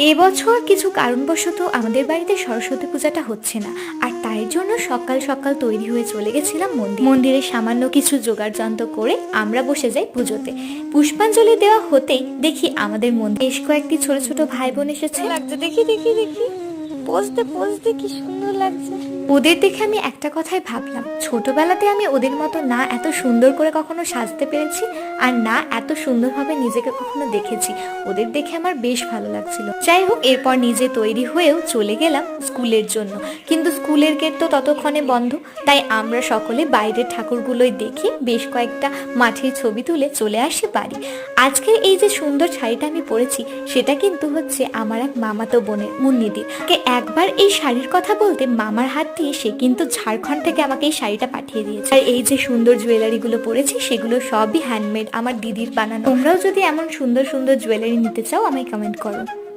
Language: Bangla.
এবছর কিছু কারণবশত আমাদের বাড়িতে সরস্বতী পূজাটা হচ্ছে না, আর তাই জন্য সকাল সকাল তৈরি হয়ে চলে গেছিলাম মন্দিরে। সামান্য কিছু জোগাড় যন্ত্র করে আমরা বসে যাই পুজোতে। পুষ্পাঞ্জলি দেওয়া হতেই দেখি আমাদের মন্দিরে বেশ কয়েকটি ছোট ছোট ভাই বোন এসেছে। লাগছে, দেখি দেখি দেখি পোজতে পোজতে কি সুন্দর লাগছে। ওদের দেখে আমি একটা কথাই ভাবলাম, ছোটবেলাতে আমি ওদের মতো না এত সুন্দর করে কখনো সাজতে পেরেছি, আর না এত সুন্দরভাবে নিজেকে কখনো দেখেছি। ওদের দেখে আমার বেশ ভালো লাগছিল। যাই হোক, এরপর নিজে তৈরি হয়েও চলে গেলাম স্কুলের জন্য, কিন্তু স্কুলের গেট তো ততক্ষণে বন্ধ। তাই আমরা সকলে বাইরের ঠাকুরগুলোই দেখি, বেশ কয়েকটা মাঠের ছবি তুলে চলে আসি বাড়ি। আজকের এই যে সুন্দর শাড়িটা আমি পরেছি, সেটা কিন্তু হচ্ছে আমার এক মামাতো বোনের, মুন্নিদির। একবার এই শাড়ির কথা বলতে মামার হাত দিয়ে সে কিন্তু ঝাড়খণ্ড থেকে আমাকে এই শাড়িটা পাঠিয়ে দিয়েছে। আর এই যে সুন্দর জুয়েলারিগুলো পরেছি, সেগুলো সবই হ্যান্ডমেড, আমার দিদির বানানো। তোমরাও যদি এমন সুন্দর সুন্দর জুয়েলারি নিতে চাও, আমায় কমেন্ট করো।